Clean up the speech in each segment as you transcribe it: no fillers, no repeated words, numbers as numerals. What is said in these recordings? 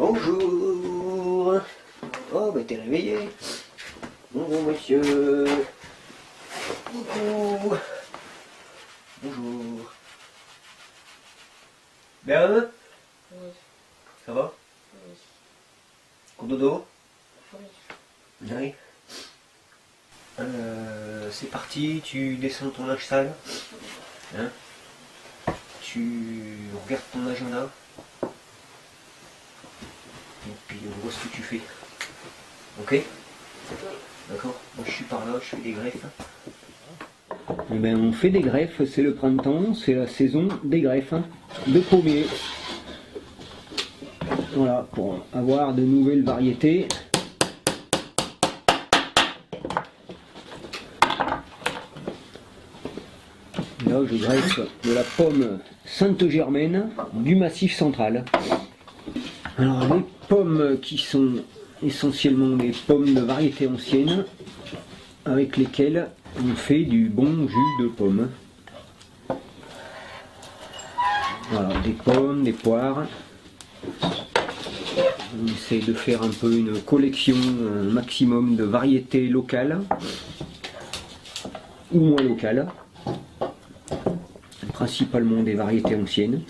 Bonjour. Oh, bah t'es réveillé. Bonjour, monsieur. Coucou. Bonjour. Bien? Oui. Ça va? Oui. Coup dodo? Oui. Oui. C'est parti, tu descends ton linge sale. Hein? Tu regardes ton agenda. Et puis on voit ce que tu fais. Ok? D'accord? Moi je suis par là, je fais des greffes. Eh ben, on fait des greffes, c'est le printemps, c'est la saison des greffes, de pommiers. Voilà, pour avoir de nouvelles variétés. Là, je greffe de la pomme Sainte-Germaine du Massif central. Alors, les pommes qui sont essentiellement des pommes de variété ancienne, avec lesquelles on fait du bon jus de pomme. Voilà, des pommes, des poires. On essaie de faire un peu une collection, un maximum de variétés locales ou moins locales, principalement des variétés anciennes.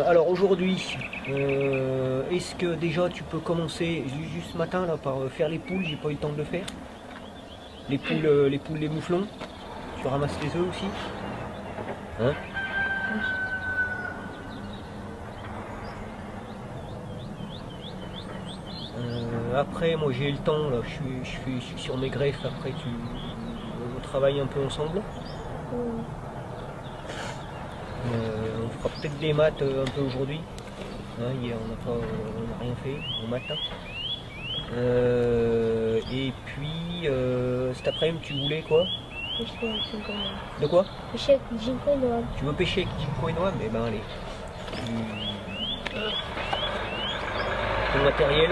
Alors aujourd'hui, est-ce que déjà tu peux commencer juste ce matin là, par faire les poules? J'ai pas eu le temps de le faire. Les poules, les mouflons. Tu ramasses les œufs aussi. Hein? Après, moi j'ai le temps, là, je suis sur mes greffes, après on travaille un peu ensemble. On fera peut-être des maths un peu aujourd'hui. Hein, hier on n'a rien fait en maths. Et puis cet après-midi tu voulais quoi? Pêcher avec Jinko et Noam. De quoi? Pêcher avec Jinko et Noam. Tu veux pêcher avec Jinko et Noam? Eh ben allez. Ton matériel.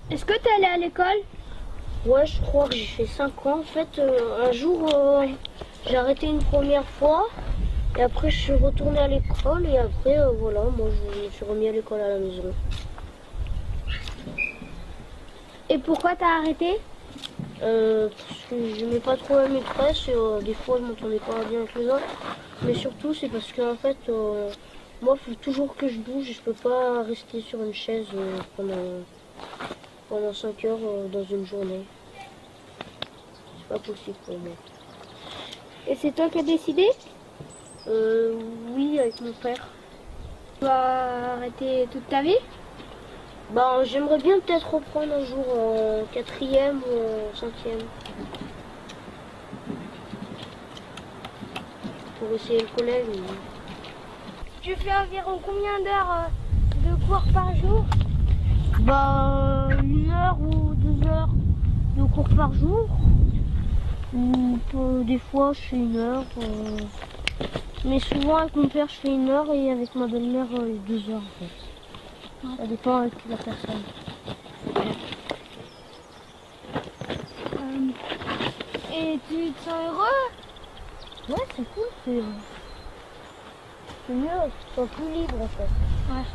Est-ce que tu es allé à l'école? Ouais, je crois que j'ai fait 5 ans. En fait, un jour, j'ai arrêté une première fois. Et après, je suis retournée à l'école. Et après, voilà, moi, je me suis remis à l'école à la maison. Et pourquoi t'as arrêté? Parce que je n'aimais pas trop la maîtresse. Et, des fois, je m'entendais pas bien avec les autres. Mais surtout, c'est parce qu'en fait, moi, il faut toujours que je bouge. Je peux pas rester sur une chaise pendant 5 heures dans une journée. C'est pas possible pour moi. Et c'est toi qui as décidé? Oui, avec mon père. Tu vas arrêter toute ta vie? Ben, j'aimerais bien peut-être reprendre un jour en 4e ou en 5e. Pour essayer le collège. Tu fais environ combien d'heures de cours par jour? Bah, 1 heure ou 2 heures de cours par jour. Ou des fois, je fais 1 heure. Mais souvent, avec mon père, je fais 1 heure et avec ma belle-mère, 2 heures en fait. Ça dépend avec la personne. Et tu te sens heureux? Ouais, c'est cool. C'est mieux, tu te sens plus libre en fait. Ouais.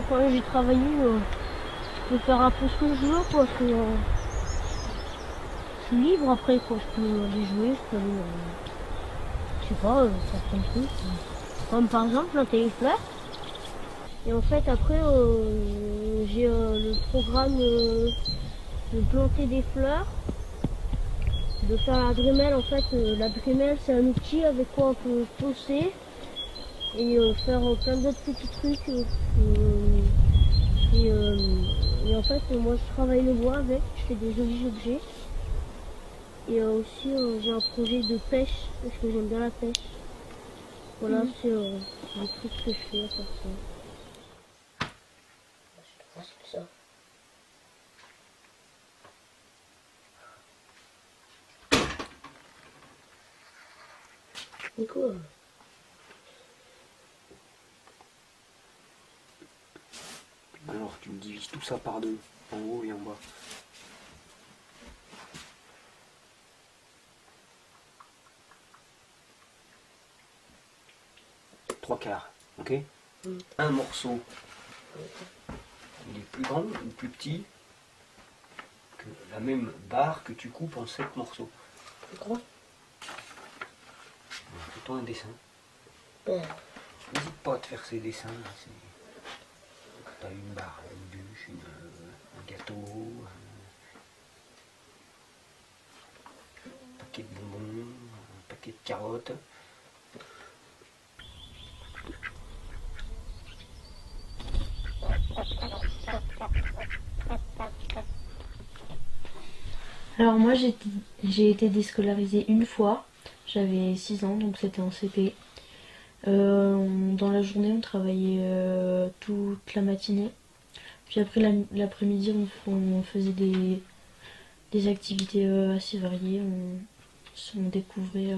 Quand j'ai travaillé, je peux faire un peu ce que je veux, quoi. Je suis libre après, quoi. Je peux aller jouer, je peux aller, je sais pas, faire plein de trucs. Comme par exemple planter les fleurs. Et en fait, après, j'ai le programme de planter des fleurs, de faire la drémelle. En fait, la drémelle, c'est un outil avec quoi on peut poncer et faire plein d'autres petits trucs. Et en fait, moi, je travaille le bois avec, je fais des jolis objets. Et aussi, j'ai un projet de pêche, parce que j'aime bien la pêche. Voilà, c'est les trucs que je fais à part ça. C'est ça. C'est quoi? Alors tu me divises tout ça par deux, en haut et en bas. Trois quarts, ok? Un morceau, il est plus grand ou plus petit que la même barre que tu coupes en 7 morceaux. Plus grand? Fais-toi un dessin. Ouais. N'hésite pas à te faire ces dessins. Tu as une barre, une bûche, un gâteau, un paquet de bonbons, un paquet de carottes. Alors moi j'ai été déscolarisée une fois, j'avais 6 ans donc c'était en CP. Dans la journée on travaillait toute la matinée, puis après l'après-midi on faisait des activités assez variées, on découvrait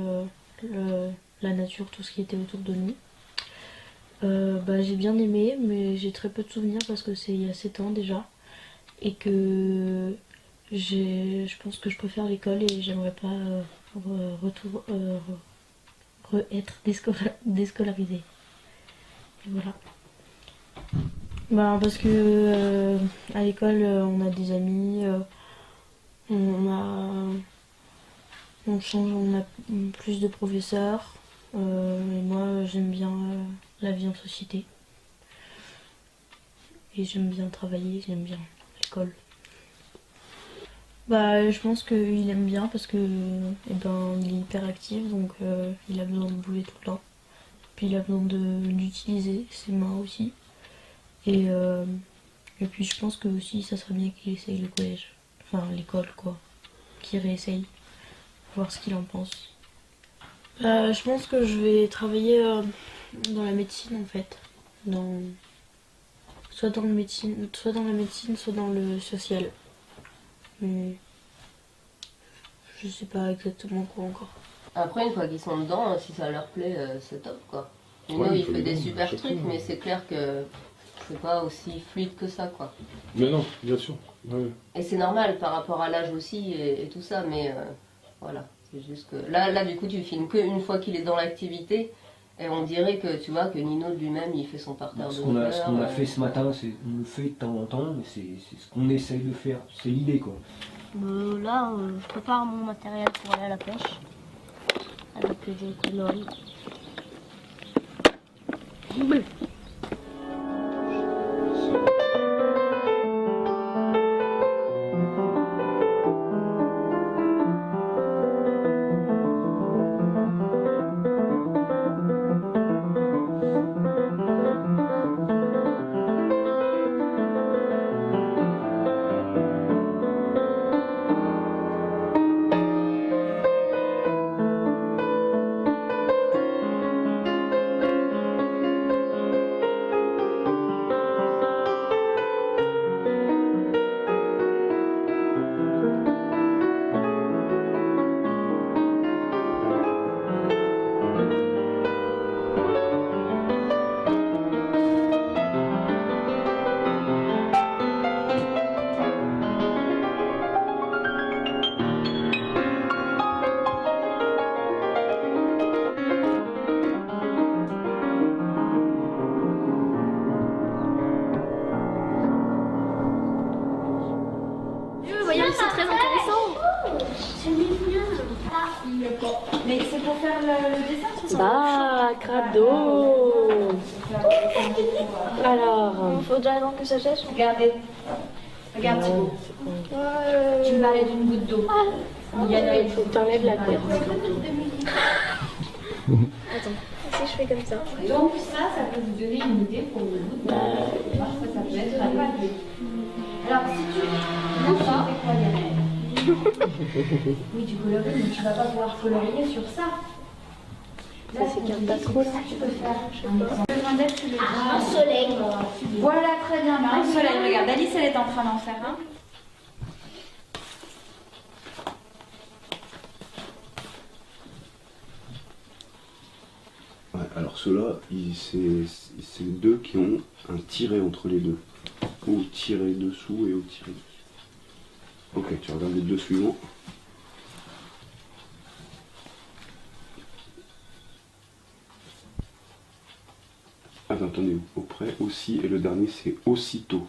la nature, tout ce qui était autour de nous. J'ai bien aimé mais j'ai très peu de souvenirs parce que c'est il y a 7 ans déjà et que je pense que je préfère l'école et j'aimerais pas être déscolarisée. Et voilà. Parce que à l'école on a des amis, on change, on a plus de professeurs et moi j'aime bien la vie en société. Et j'aime bien travailler, j'aime bien l'école. Je pense qu'il aime bien parce que il est hyper actif donc il a besoin de bouger tout le temps. Puis il a besoin d'utiliser ses mains aussi. Et puis je pense que aussi ça serait bien qu'il essaye le collège. Enfin l'école quoi. Qu'il réessaye. Voir ce qu'il en pense. Je pense que je vais travailler dans la médecine en fait. Soit dans la médecine, soit dans le social. Mais je sais pas exactement quoi encore. Après, une fois qu'ils sont dedans, si ça leur plaît, c'est top quoi. Nino, il fait des super trucs, mais c'est clair que c'est pas aussi fluide que ça quoi. Mais non, bien sûr. Ouais. Et c'est normal par rapport à l'âge aussi et tout ça, mais voilà. C'est juste que là, du coup, tu filmes qu'une fois qu'il est dans l'activité. Et on dirait que tu vois que Nino lui-même il fait son parterre de fleurs. Ce qu'on a fait ce matin, on le fait de temps en temps, mais c'est ce qu'on essaye de faire, c'est l'idée quoi. Là, je prépare mon matériel pour aller à la pêche avec des conneries. Mais c'est pour faire le dessin, c'est ça? Bah, cadeau. Alors, Il faudrait donc que ça sèche. Regardez. Regarde Thibaut. Tu me parlais d'une goutte d'eau. il faut que t'enlèves la couette. Si je fais comme ça. Donc ça peut vous donner une idée pour une goutte d'eau. Ça peut être pas mal. Alors si tu n'as pas, oui, tu colories, mais tu vas pas pouvoir colorier sur ça. Ça s'écarte pas trop là. Tu peux faire un exemple. Besoin d'aide, tu le dis. Un soleil. Voilà, très bien. Un soleil, regarde, Alice, elle est en train d'en faire un. Ouais, alors ceux-là, c'est deux qui ont un tiret entre les deux. Au tiret dessous et au tiret dessus. Ok, tu regardes les deux suivants. Attends, attendez, auprès, aussi, et le dernier c'est aussitôt.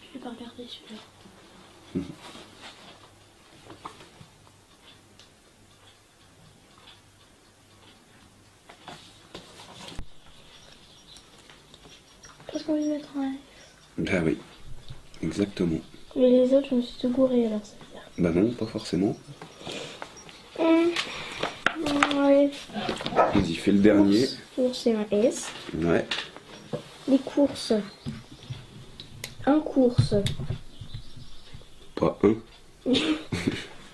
Je vais pas regarder celui-là. Parce qu'on veut mettre un. Bah oui, exactement. Mais les autres, je me suis tout gourée alors ça veut dire. Bah non, pas forcément. Ouais. Vas-y, fais le dernier. Course, c'est un S. Ouais. Les courses. Un course. Pas un.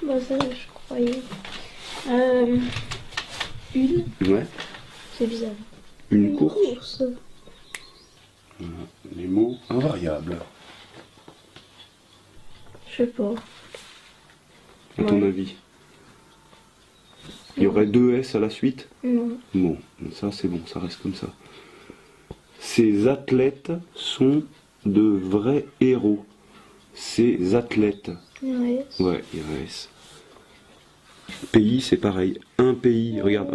Bah ça, je croyais. Une. Ouais. C'est bizarre. Une course. Les mots invariables. Je sais pas. À ton avis. Il y aurait deux S à la suite? Non. Bon, ça c'est bon, ça reste comme ça. Ces athlètes sont de vrais héros. Ces athlètes. Ouais. Ouais, il y a un S. Pays, c'est pareil. Un pays, regarde.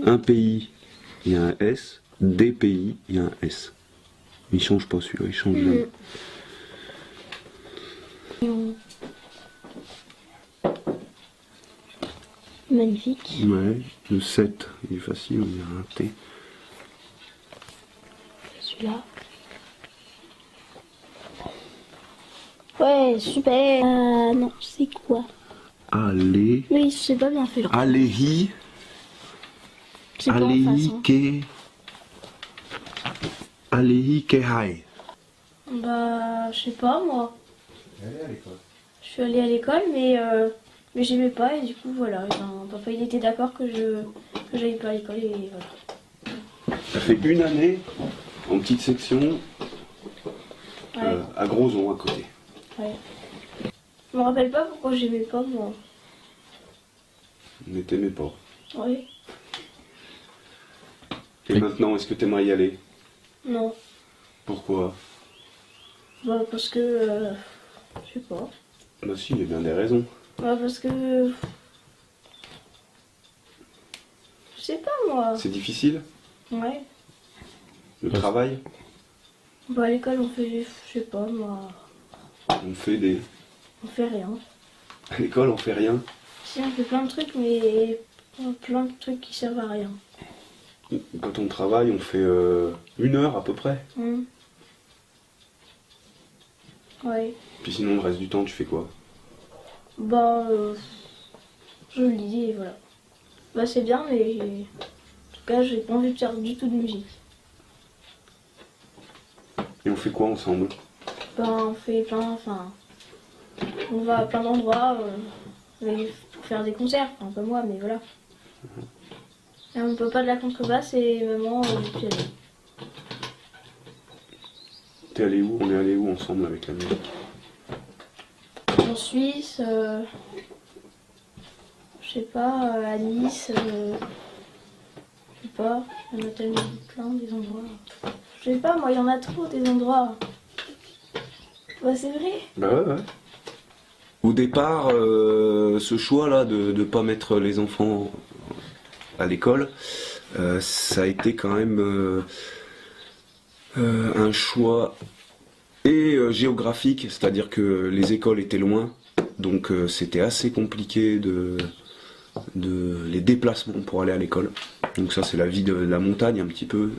Un pays, il y a un S. Des pays, il y a un S. Il change pas celui-là, il change jamais. Magnifique. Ouais, le 7, il est facile, on dirait un T. Celui-là. Ouais, super. Non, c'est quoi? Allez. Oui, c'est pas bien fait. Aléhi. C'est pas en face. Aléhi Hein. ke. Aléhi kehai. Bah, je sais pas moi. Je suis allée à l'école, mais j'aimais pas et du coup voilà. Ben, papa il était d'accord que j'aille pas à l'école et voilà. Ça fait une année en petite section Ouais. à Grozon à côté. Ouais. Je me rappelle pas pourquoi j'aimais pas moi. Mais t'aimais pas. Ouais. Et maintenant, est-ce que t'aimerais y aller? Non. Pourquoi? Bah parce que je sais pas. Bah si, il y a bien des raisons. Bah parce que je sais pas moi. C'est difficile, Ouais. le travail. Bah à l'école on fait je sais pas moi. On fait des... On fait rien. À l'école, on fait rien. Si on fait plein de trucs mais plein de trucs qui servent à rien. Quand on travaille, on fait 1 heure à peu près. Ouais. Puis sinon, le reste du temps, tu fais quoi? Bah, je lis et voilà. Bah, c'est bien, mais en tout cas, j'ai pas envie de faire du tout de musique. Et on fait quoi ensemble? Bah, on fait plein, enfin, on va à plein d'endroits pour faire des concerts, enfin, pas moi, mais voilà. Et on peut pas de la contrebasse et maman, du piano. T'es allé où? On est allé où ensemble avec la musique? En Suisse, je sais pas, à Nice, je sais pas, il y en a tellement plein des endroits. Je sais pas, moi, il y en a trop des endroits. Bah, c'est vrai. Bah ouais. Au départ, ce choix-là de ne pas mettre les enfants à l'école, ça a été quand même un choix et géographique, c'est-à-dire que les écoles étaient loin, donc c'était assez compliqué les déplacements pour aller à l'école. Donc ça c'est la vie de la montagne un petit peu.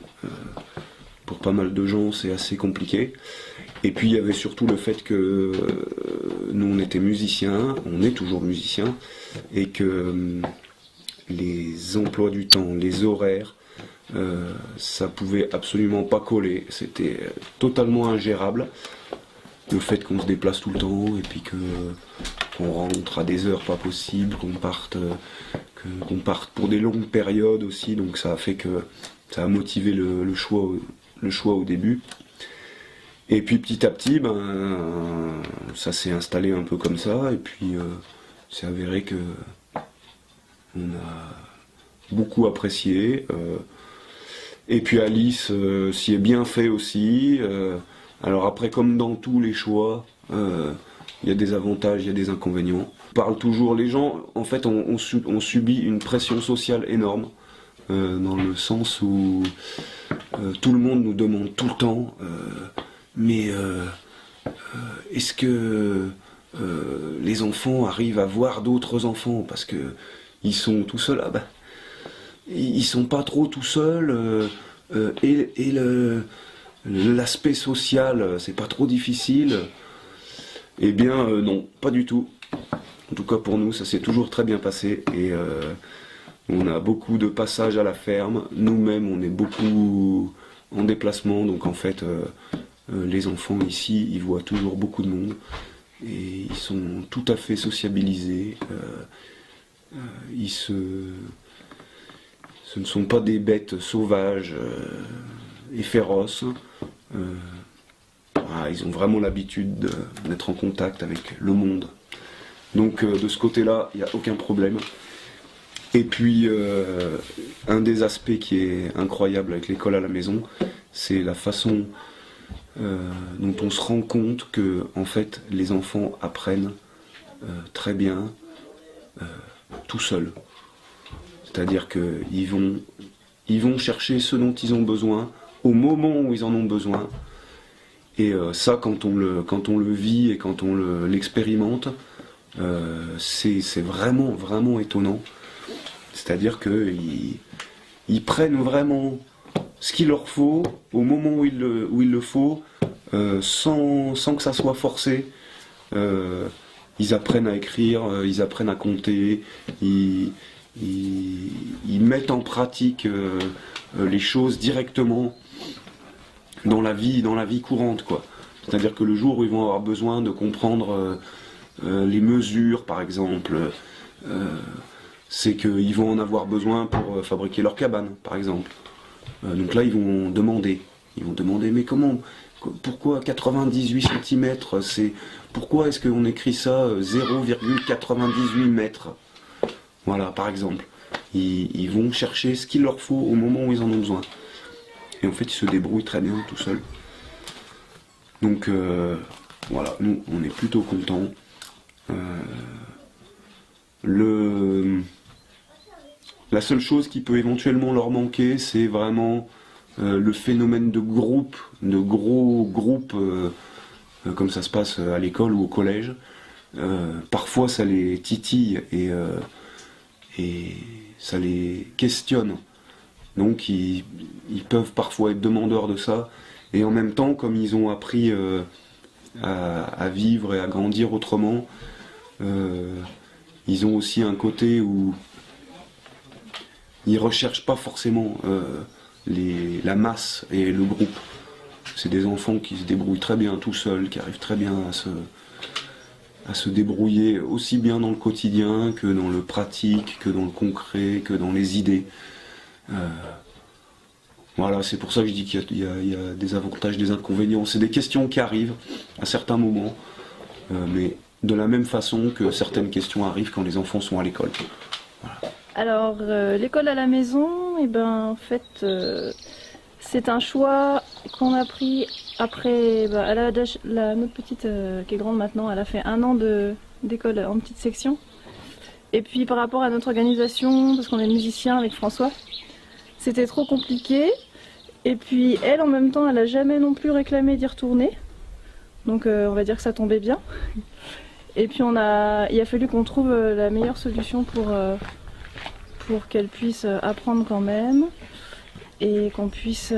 Pour pas mal de gens c'est assez compliqué. Et puis il y avait surtout le fait que nous on était musiciens, on est toujours musiciens, et que les emplois du temps, les horaires, ça pouvait absolument pas coller. C'était totalement ingérable. Le fait qu'on se déplace tout le temps et puis qu'on rentre à des heures pas possibles, qu'on parte pour des longues périodes aussi, donc ça a fait que ça a motivé le choix au début. Et puis petit à petit, ça s'est installé un peu comme ça, et puis c'est avéré que on a beaucoup apprécié. Et puis Alice s'y est bien fait aussi. Alors après, comme dans tous les choix, il y a des avantages, il y a des inconvénients. On parle toujours, les gens, en fait, ont subi une pression sociale énorme, dans le sens où tout le monde nous demande tout le temps, mais est-ce que les enfants arrivent à voir d'autres enfants, parce que ils sont tout seuls. Ils sont pas trop tout seuls, et l'aspect social, c'est pas trop difficile. Eh bien non, pas du tout. En tout cas pour nous, ça s'est toujours très bien passé, et on a beaucoup de passages à la ferme. Nous-mêmes, on est beaucoup en déplacement, donc en fait, les enfants ici, ils voient toujours beaucoup de monde, et ils sont tout à fait sociabilisés. Ce ne sont pas des bêtes sauvages et féroces. Ils ont vraiment l'habitude d'être en contact avec le monde. Donc de ce côté-là, il n'y a aucun problème. Et puis, un des aspects qui est incroyable avec l'école à la maison, c'est la façon dont on se rend compte que, en fait, les enfants apprennent très bien tout seuls. C'est-à-dire qu'ils vont chercher ce dont ils ont besoin au moment où ils en ont besoin. Et ça, quand on le vit et quand on l'expérimente, c'est vraiment, vraiment étonnant. C'est-à-dire qu'ils prennent vraiment ce qu'il leur faut au moment où il le faut, sans que ça soit forcé. Ils apprennent à écrire, ils apprennent à compter, ils mettent en pratique les choses directement dans la vie courante, quoi. C'est-à-dire que le jour où ils vont avoir besoin de comprendre les mesures, par exemple, c'est qu'ils vont en avoir besoin pour fabriquer leur cabane, par exemple. Donc là, ils vont demander, mais pourquoi 98 cm, pourquoi est-ce qu'on écrit ça 0,98 mètres? Voilà, par exemple. Ils vont chercher ce qu'il leur faut au moment où ils en ont besoin. Et en fait, ils se débrouillent très bien tout seuls. Donc, voilà, nous, on est plutôt contents. La seule chose qui peut éventuellement leur manquer, c'est vraiment le phénomène de groupe, de gros groupes, comme ça se passe à l'école ou au collège. Parfois, ça les titille et ça les questionne. Donc ils peuvent parfois être demandeurs de ça, et en même temps, comme ils ont appris à vivre et à grandir autrement, ils ont aussi un côté où ils recherchent pas forcément la masse et le groupe. C'est des enfants qui se débrouillent très bien tout seuls, qui arrivent très bien à se débrouiller aussi bien dans le quotidien que dans le pratique, que dans le concret, que dans les idées. Voilà, c'est pour ça que je dis qu'il y a des avantages, des inconvénients. C'est des questions qui arrivent à certains moments, mais de la même façon que certaines questions arrivent quand les enfants sont à l'école. Voilà. Alors, l'école à la maison, en fait, c'est un choix qu'on a pris après. Notre petite, qui est grande maintenant, elle a fait 1 an d'école en petite section. Et puis par rapport à notre organisation, parce qu'on est musicien avec François, c'était trop compliqué. Et puis elle, en même temps, elle n'a jamais non plus réclamé d'y retourner. Donc on va dire que ça tombait bien. Et puis il a fallu qu'on trouve la meilleure solution pour qu'elle puisse apprendre quand même et qu'on puisse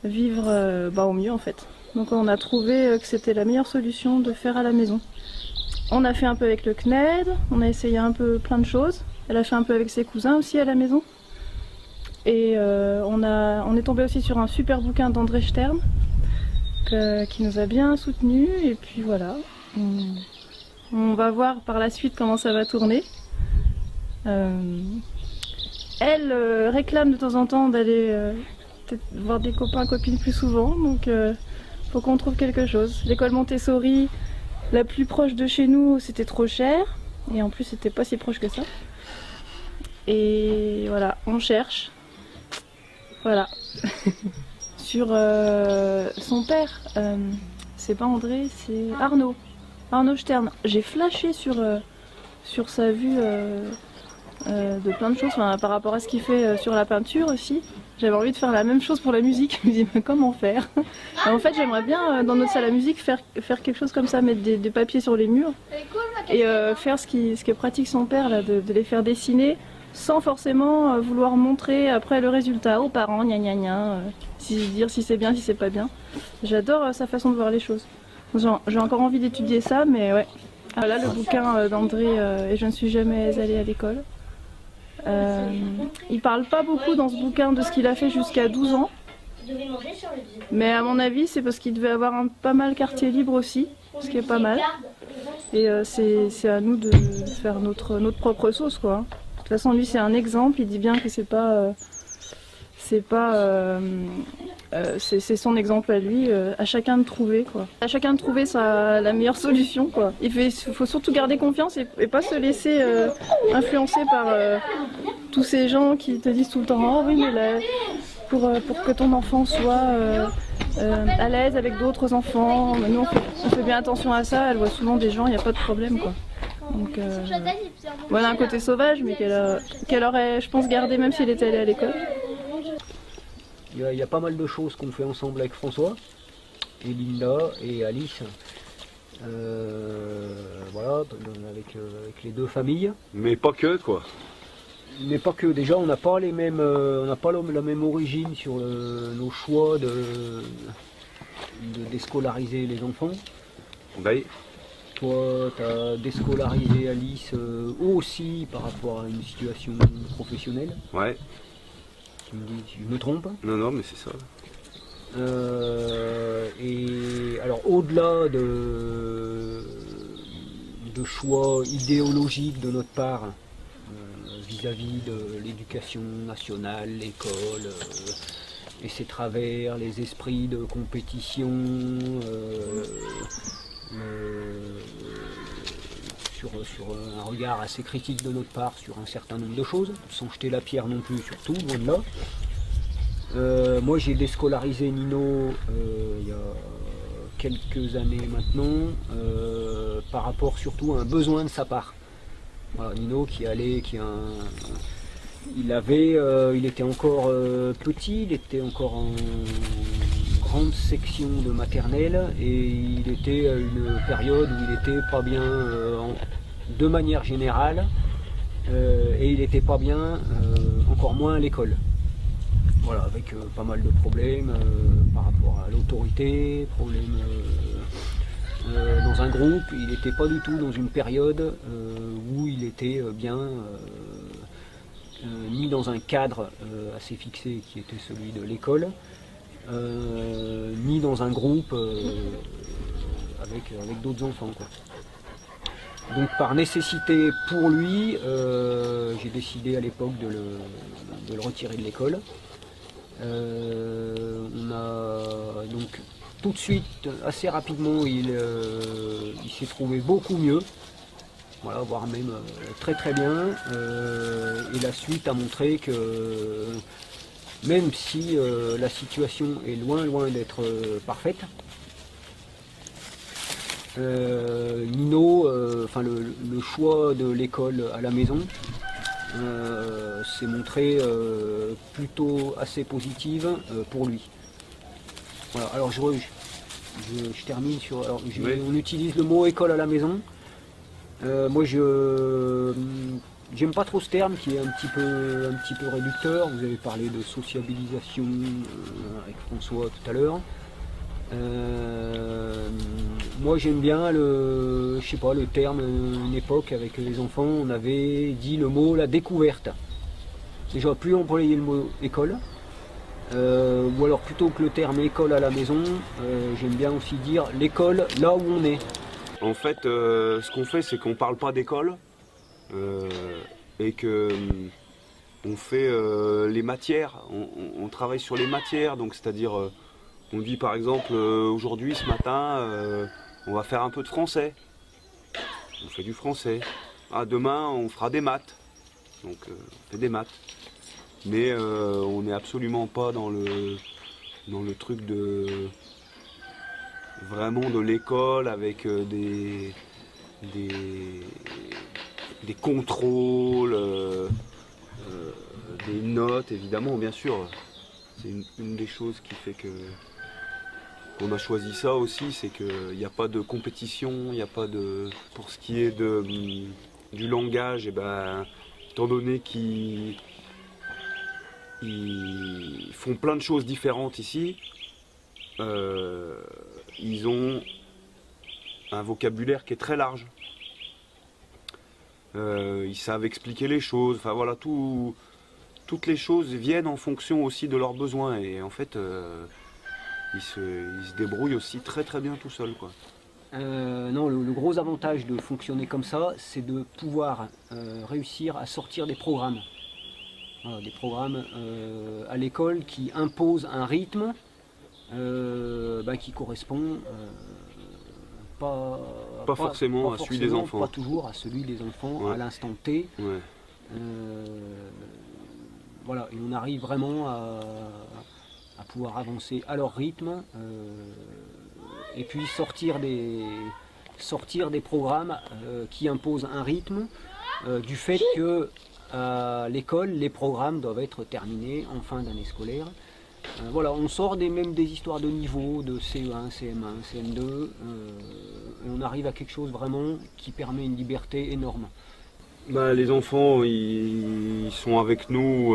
vivre au mieux en fait. Donc on a trouvé que c'était la meilleure solution de faire à la maison. On a fait un peu avec le CNED, on a essayé un peu plein de choses. Elle a fait un peu avec ses cousins aussi à la maison. Et on est tombé aussi sur un super bouquin d'André Stern qui nous a bien soutenus. Et puis voilà, on va voir par la suite comment ça va tourner. Elle réclame de temps en temps d'aller peut-être voir des copains copines plus souvent. Donc faut qu'on trouve quelque chose. L'école Montessori, la plus proche de chez nous, c'était trop cher. Et en plus, c'était pas si proche que ça. Et voilà, on cherche. Voilà. Sur son père, c'est pas André, c'est Arnaud. Arnaud Stern. J'ai flashé sur sa vue de plein de choses, par rapport à ce qu'il fait sur la peinture aussi. J'avais envie de faire la même chose pour la musique. Je me dis mais comment faire? En fait j'aimerais bien dans notre salle à musique faire quelque chose comme ça, mettre des papiers sur les murs et faire ce que pratique son père là, de les faire dessiner sans forcément vouloir montrer après le résultat aux parents, gna gna gna, dire si c'est bien, si c'est pas bien. J'adore sa façon de voir les choses. J'ai encore envie d'étudier ça, mais ouais. Là le bouquin d'André et je ne suis jamais allée à l'école. Il parle pas beaucoup dans ce bouquin de ce qu'il a fait jusqu'à 12 ans. Mais à mon avis, c'est parce qu'il devait avoir pas mal quartier libre aussi, ce qui est pas mal. Et c'est à nous de faire notre propre sauce, quoi. De toute façon, lui, c'est un exemple. Il dit bien que c'est son exemple à lui, à chacun de trouver quoi. À chacun de trouver la meilleure solution quoi. Il faut surtout garder confiance et pas se laisser influencer par tous ces gens qui te disent tout le temps oh oui mais là, pour que ton enfant soit à l'aise avec d'autres enfants, nous on fait bien attention à ça, elle voit souvent des gens, il n'y a pas de problème quoi. Donc voilà un côté sauvage mais qu'elle aurait je pense gardé même si elle était allée à l'école. Il y a pas mal de choses qu'on fait ensemble avec François, et Linda et Alice. Voilà, avec les deux familles. Mais pas que quoi. Mais pas que, déjà on n'a pas la même origine sur nos choix de déscolariser les enfants. Oui. Toi, tu as déscolarisé Alice aussi par rapport à une situation professionnelle. Ouais. Tu me dis, je me trompe? Non, mais c'est ça. Et alors, au-delà de choix idéologiques de notre part, vis-à-vis de l'éducation nationale, l'école, et ses travers, les esprits de compétition, sur un regard assez critique de notre part sur un certain nombre de choses, sans jeter la pierre non plus sur tout, loin de là. Moi j'ai déscolarisé Nino il y a quelques années maintenant, par rapport surtout à un besoin de sa part. Voilà, Nino il était encore petit, il était encore en grande section de maternelle et il était à une période où il n'était pas bien de manière générale et il n'était pas bien encore moins à l'école. Voilà, avec pas mal de problèmes par rapport à l'autorité, problèmes dans un groupe, il n'était pas du tout dans une période où il était bien, ni dans un cadre assez fixé qui était celui de l'école, ni dans un groupe avec d'autres enfants, quoi. Donc par nécessité pour lui, j'ai décidé à l'époque de le retirer de l'école. On a donc tout de suite, assez rapidement, il s'est trouvé beaucoup mieux, voilà, voire même très très bien. Et la suite a montré que même si la situation est loin d'être parfaite, Nino, le choix de l'école à la maison s'est montré plutôt assez positive pour lui. Voilà, alors je termine sur. Alors, on utilise le mot école à la maison. Moi, j'aime pas trop ce terme qui est un petit peu réducteur. Vous avez parlé de sociabilisation avec François tout à l'heure. Moi, j'aime bien le terme. Une époque avec les enfants, on avait dit le mot la découverte. Déjà, plus employer le mot école. Ou alors plutôt que le terme école à la maison, j'aime bien aussi dire l'école là où on est. En fait, ce qu'on fait, c'est qu'on parle pas d'école et que on fait les matières. On travaille sur les matières, donc c'est-à-dire, on dit par exemple aujourd'hui, ce matin, on va faire un peu de français. On fait du français. Ah, demain, on fera des maths. Donc, on fait des maths. Mais on n'est absolument pas dans le truc de vraiment de l'école avec des contrôles, des notes évidemment, bien sûr. C'est une des choses qui fait qu'on a choisi ça aussi, c'est qu'il n'y a pas de compétition, il n'y a pas de. Pour ce qui est du langage, et ben, étant donné qu'ils font plein de choses différentes ici, ils ont un vocabulaire qui est très large. Ils savent expliquer les choses, enfin voilà, toutes les choses viennent en fonction aussi de leurs besoins et en fait ils se débrouillent aussi très très bien tout seuls, quoi. Non, le gros avantage de fonctionner comme ça, c'est de pouvoir réussir à sortir des programmes. Voilà, des programmes à l'école qui imposent un rythme qui correspond pas forcément à celui des enfants. Pas toujours à celui des enfants, ouais. À l'instant T. Ouais. Voilà, et on arrive vraiment à pouvoir avancer à leur rythme et puis sortir des programmes qui imposent un rythme du fait que à l'école, les programmes doivent être terminés en fin d'année scolaire. Voilà, on sort des histoires de niveau, de CE1, CM1, CM2, et on arrive à quelque chose vraiment qui permet une liberté énorme. Bah, les enfants, ils sont avec nous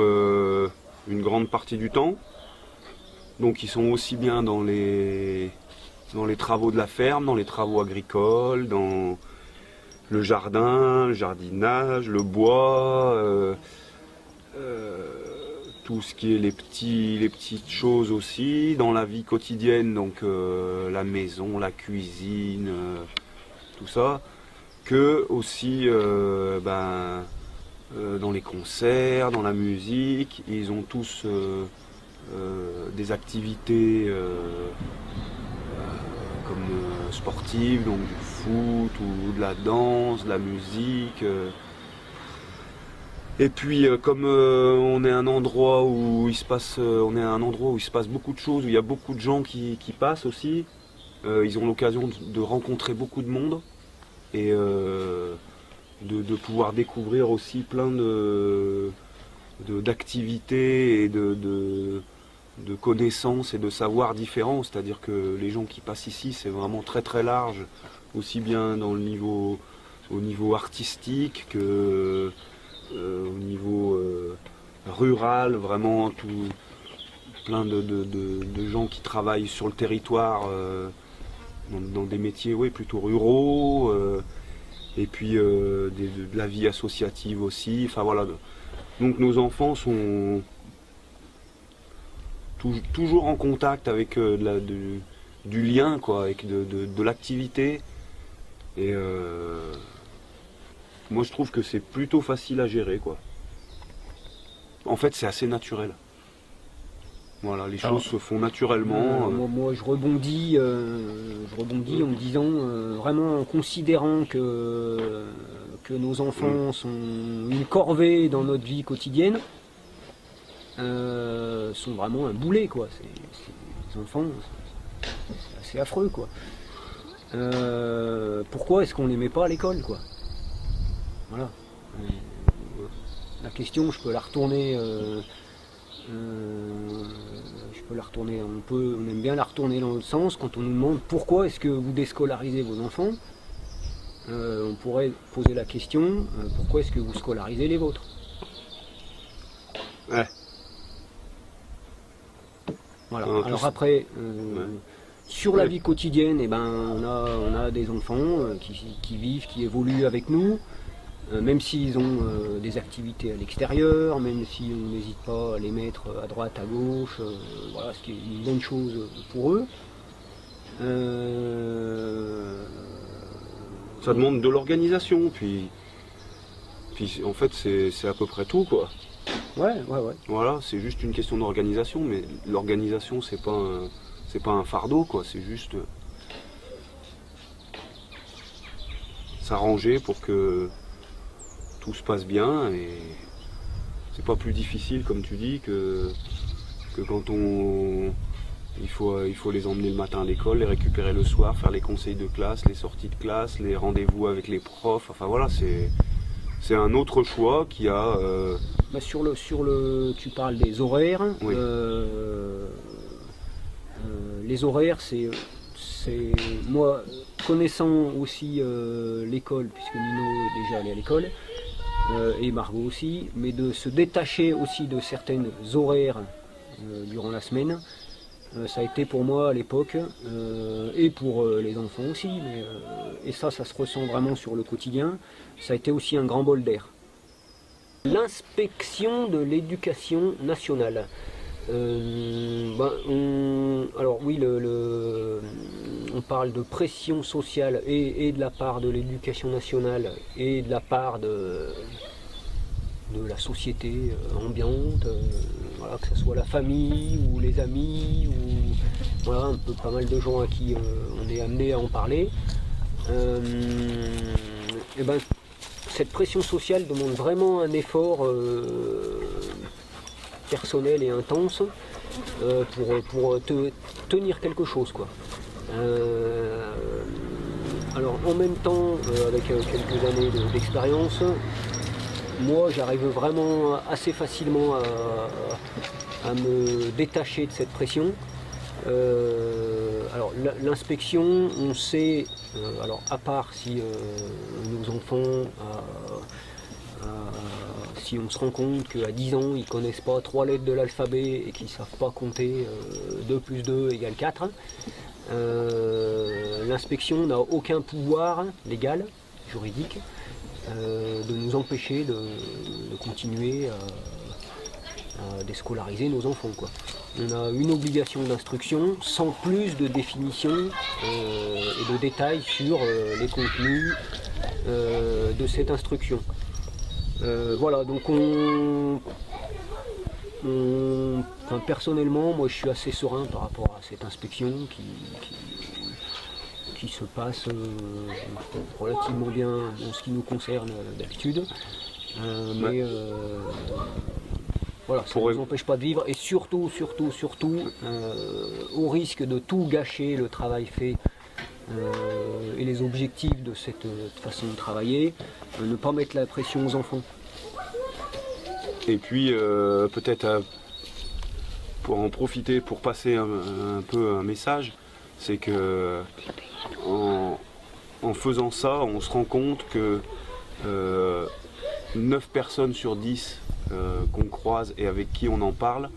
une grande partie du temps. Donc ils sont aussi bien dans les travaux de la ferme, dans les travaux agricoles, dans le jardin, le jardinage, le bois, tout ce qui est les petites choses aussi, dans la vie quotidienne, donc la maison, la cuisine, tout ça, que aussi dans les concerts, dans la musique, ils ont tous des activités comme sportives, donc du foot ou de la danse, de la musique. Et puis comme on est un endroit où il se passe beaucoup de choses, où il y a beaucoup de gens qui passent aussi, ils ont l'occasion de rencontrer beaucoup de monde et de pouvoir découvrir aussi plein d'activités et de connaissances et de savoirs différents. C'est-à-dire que les gens qui passent ici, c'est vraiment très très large, aussi bien au niveau artistique que au niveau rural, vraiment plein de gens qui travaillent sur le territoire dans des métiers plutôt ruraux, et puis de la vie associative aussi. Enfin voilà. Donc nos enfants sont toujours en contact avec du lien, quoi, avec de l'activité. Et moi je trouve que c'est plutôt facile à gérer, quoi. En fait c'est assez naturel. Voilà, les choses se font naturellement. Moi je rebondis en me disant, vraiment en considérant que nos enfants sont une corvée dans notre vie quotidienne, sont vraiment un boulet, quoi. Les enfants, c'est assez affreux, quoi. Pourquoi est-ce qu'on les met pas à l'école, quoi? Voilà. La question, je peux la retourner. On aime bien la retourner dans l'autre sens quand on nous demande pourquoi est-ce que vous déscolarisez vos enfants. on pourrait poser la question, pourquoi est-ce que vous scolarisez les vôtres? Ouais. Voilà. En Alors plus, après, sur la Ouais. vie quotidienne, eh ben, on a des enfants qui vivent, qui évoluent avec nous, même s'ils ont des activités à l'extérieur, même si on n'hésite pas à les mettre à droite, à gauche, voilà, ce qui est une bonne chose pour eux. Ça demande de l'organisation, puis en fait c'est à peu près tout quoi. Ouais. Voilà, c'est juste une question d'organisation, mais l'organisation c'est pas un fardeau quoi, c'est juste s'arranger pour que tout se passe bien, et c'est pas plus difficile comme tu dis que quand il faut les emmener le matin à l'école, les récupérer le soir, faire les conseils de classe, les sorties de classe, les rendez-vous avec les profs, enfin voilà, c'est un autre choix qui a... Bah, tu parles des horaires. Oui. Les horaires, c'est moi, connaissant aussi l'école, puisque Nino est déjà allé à l'école, et Margot aussi, mais de se détacher aussi de certaines horaires durant la semaine, ça a été pour moi à l'époque, et pour les enfants aussi, et ça se ressent vraiment sur le quotidien, ça a été aussi un grand bol d'air. L'inspection de l'éducation nationale. Alors oui, on parle de pression sociale et de la part de l'éducation nationale et de la part de la société ambiante, voilà, que ce soit la famille ou les amis, ou voilà, un peu pas mal de gens à qui on est amené à en parler. Et ben, cette pression sociale demande vraiment un effort personnel et intense pour tenir quelque chose, quoi. Alors en même temps, avec quelques années d'expérience, moi j'arrive vraiment assez facilement à me détacher de cette pression. Alors l'inspection, on sait, alors à part si nos enfants, si on se rend compte qu'à 10 ans ils ne connaissent pas 3 lettres de l'alphabet et qu'ils ne savent pas compter 2 plus 2 égale 4, l'inspection n'a aucun pouvoir légal, juridique, de nous empêcher de continuer à déscolariser nos enfants, quoi. On a une obligation d'instruction sans plus de définition et de détails sur les contenus de cette instruction. Voilà, donc enfin, personnellement, moi je suis assez serein par rapport à cette inspection qui se passe relativement bien en ce qui nous concerne d'habitude. Mais voilà, ça ne nous empêche pas de vivre, et surtout, au risque de tout gâcher le travail fait et les objectifs de cette façon de travailler, ne pas mettre la pression aux enfants. Et puis peut-être pour en profiter, pour passer un peu un message, c'est que en faisant ça, on se rend compte que 9 personnes sur 10 qu'on croise et avec qui on en parle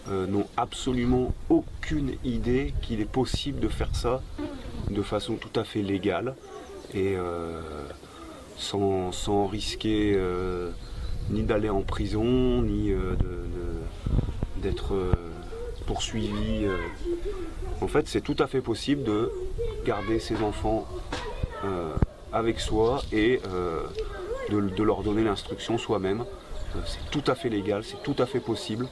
n'ont absolument aucune idée qu'il est possible de faire ça de façon tout à fait légale et sans risquer ni d'aller en prison, ni d'être poursuivi. En fait, c'est tout à fait possible de garder ses enfants avec soi et de leur donner l'instruction soi-même. C'est tout à fait légal, c'est tout à fait possible.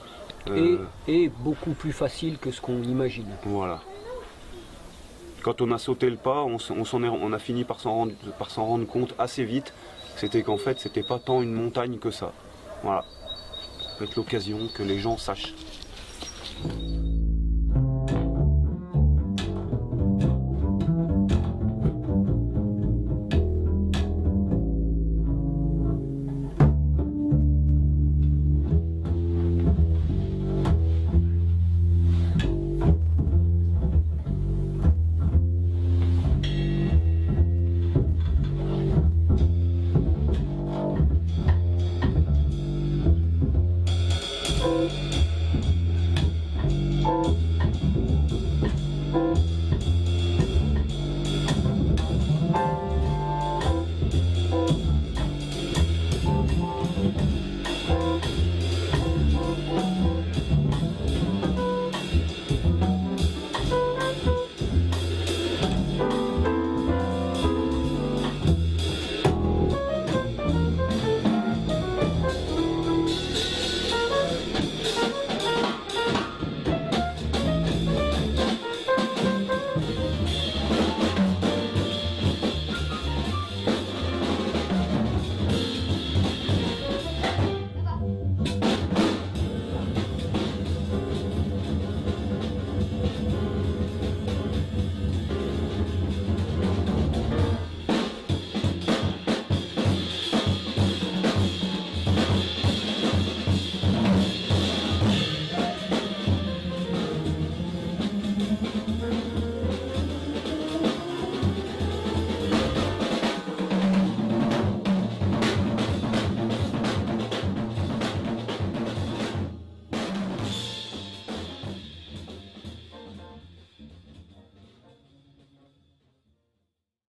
Et beaucoup plus facile que ce qu'on imagine. Voilà. Quand on a sauté le pas, on a fini par s'en rendre compte assez vite. C'était qu'en fait, c'était pas tant une montagne que ça. Voilà. Ça peut être l'occasion que les gens sachent.